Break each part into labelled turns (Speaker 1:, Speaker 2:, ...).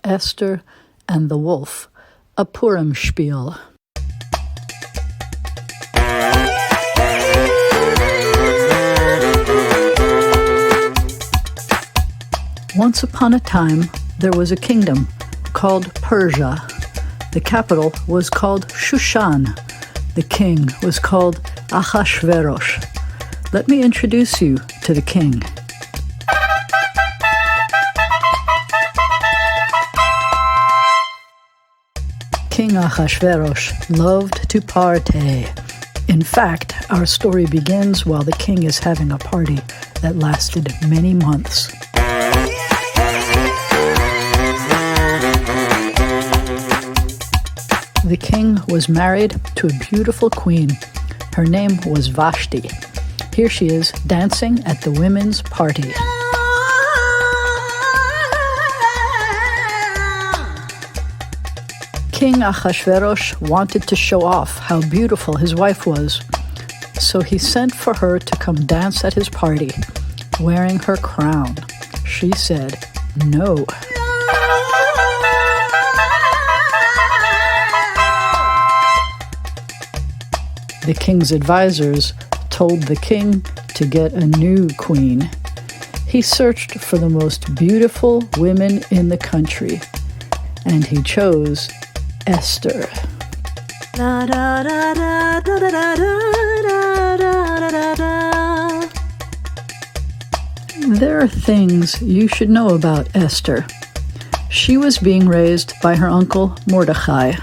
Speaker 1: Esther and the Wolf, a Purim Schpiel. Once upon a time, there was a kingdom called Persia. The capital was called Shushan. The king was called Ahasuerus. Let me introduce you to the king. King Ahasuerus loved to party. In fact, our story begins while the king is having a party that lasted many months. The king was married to a beautiful queen. Her name was Vashti. Here she is dancing at the women's party. King Ahasuerus wanted to show off how beautiful his wife was, so he sent for her to come dance at his party, wearing her crown. She said, "No." The king's advisors told the king to get a new queen. He searched for the most beautiful women in the country, and he chose Esther. There are things you should know about Esther. She was being raised by her uncle Mordecai.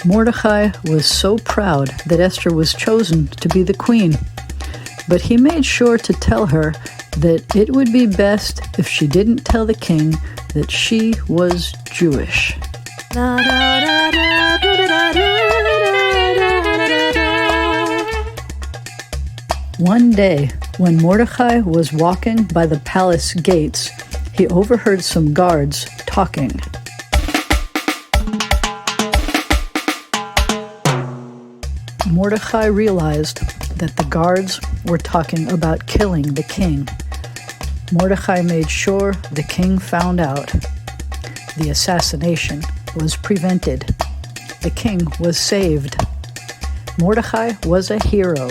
Speaker 1: Mordecai was so proud that Esther was chosen to be the queen, but he made sure to tell her that it would be best if she didn't tell the king that she was Jewish. One day, when Mordecai was walking by the palace gates, he overheard some guards talking. Mordecai realized that the guards were talking about killing the king. Mordecai made sure the king found out. The assassination was prevented. The king was saved. Mordecai was a hero.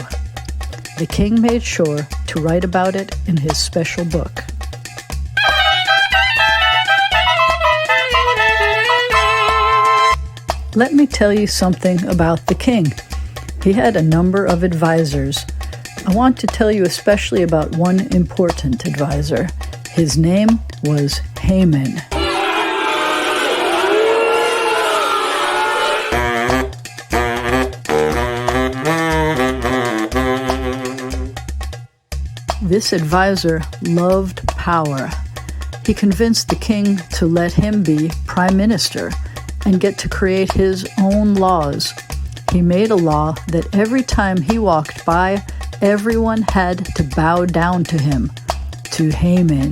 Speaker 1: The king made sure to write about it in his special book. Let me tell you something about the king. He had a number of advisors. I want to tell you especially about one important advisor. His name was Haman. This advisor loved power. He convinced the king to let him be prime minister and get to create his own laws. He made a law that every time he walked by, everyone had to bow down to him, to Haman.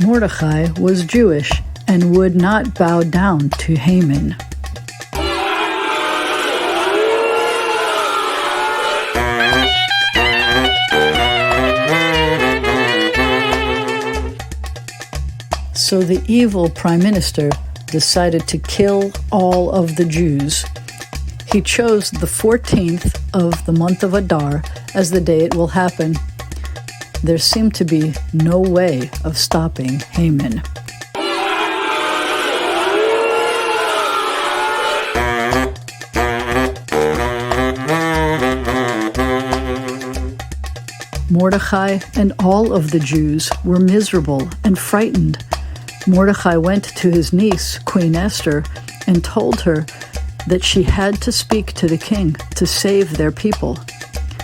Speaker 1: Mordecai was Jewish and would not bow down to Haman. So the evil prime minister decided to kill all of the Jews. He chose the 14th of the month of Adar as the day it will happen. There seemed to be no way of stopping Haman. Mordecai and all of the Jews were miserable and frightened. Mordecai went to his niece, Queen Esther, and told her that she had to speak to the king to save their people.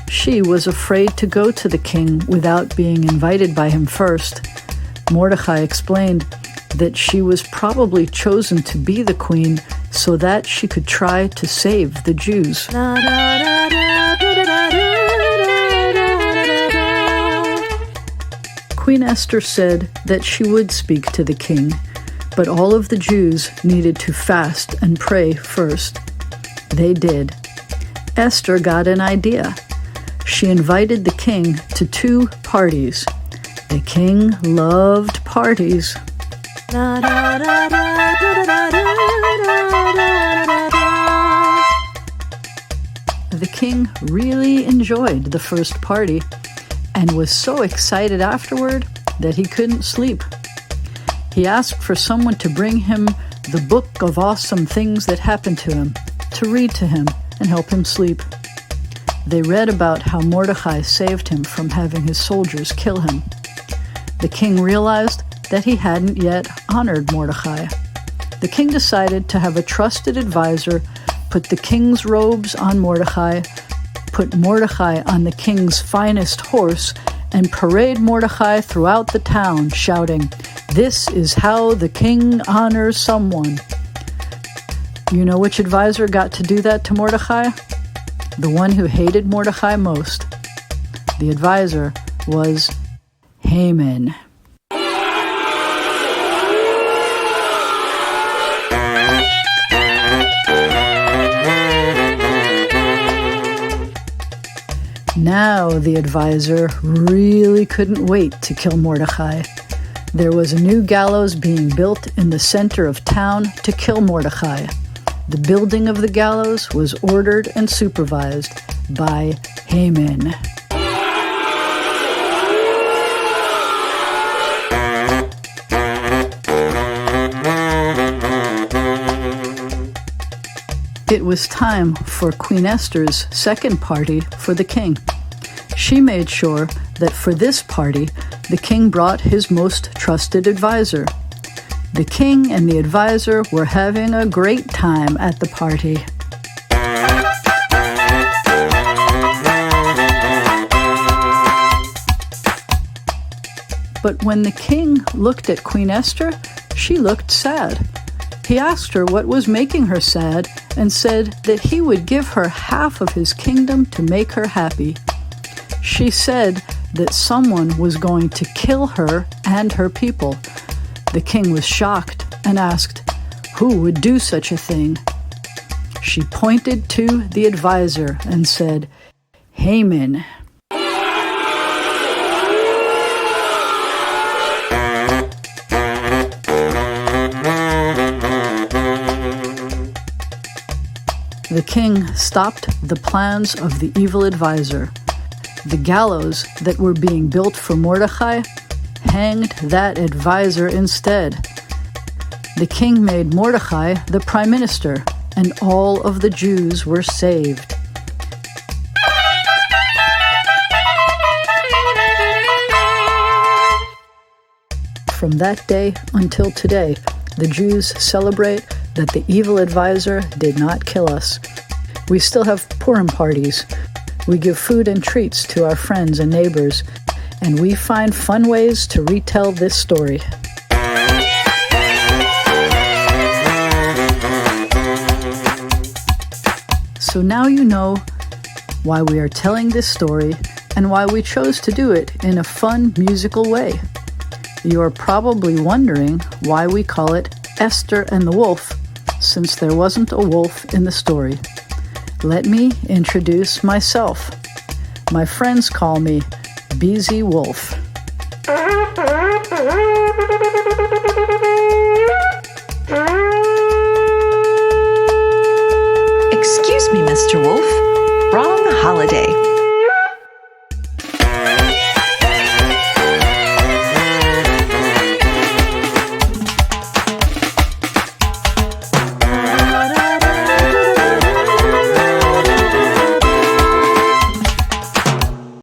Speaker 1: She was afraid to go to the king without being invited by him first. Mordecai explained that she was probably chosen to be the queen so that she could try to save the Jews. Queen Esther said that she would speak to the king, but all of the Jews needed to fast and pray first. They did. Esther got an idea. She invited the king to 2 parties. The king loved parties. The king really enjoyed the first party and was so excited afterward that he couldn't sleep. He asked for someone to bring him the book of awesome things that happened to him, to read to him and help him sleep. They read about how Mordecai saved him from having his soldiers kill him. The king realized that he hadn't yet honored Mordecai. The king decided to have a trusted advisor put the king's robes on Mordecai, put Mordecai on the king's finest horse, and parade Mordecai throughout the town, shouting, "This is how the king honors someone." You know which advisor got to do that to Mordecai? The one who hated Mordecai most. The advisor was Haman. Now the advisor really couldn't wait to kill Mordecai. There was a new gallows being built in the center of town to kill Mordecai. The building of the gallows was ordered and supervised by Haman. It was time for Queen Esther's second party for the king. She made sure that for this party, the king brought his most trusted advisor. The king and the advisor were having a great time at the party. But when the king looked at Queen Esther, she looked sad. He asked her what was making her sad and said that he would give her half of his kingdom to make her happy. She said that someone was going to kill her and her people. The king was shocked and asked, who would do such a thing? She pointed to the advisor and said, Haman. The king stopped the plans of the evil advisor. The gallows that were being built for Mordecai hanged that advisor instead. The king made Mordecai the prime minister, and all of the Jews were saved. From that day until today, the Jews celebrate that the evil advisor did not kill us. We still have Purim parties. We give food and treats to our friends and neighbors, and we find fun ways to retell this story. So now you know why we are telling this story and why we chose to do it in a fun musical way. You are probably wondering why we call it Esther and the Wolf, since there wasn't a wolf in the story. Let me introduce myself. My friends call me Beezy Wolf.
Speaker 2: Excuse me, Mr. Wolf. Wrong holiday.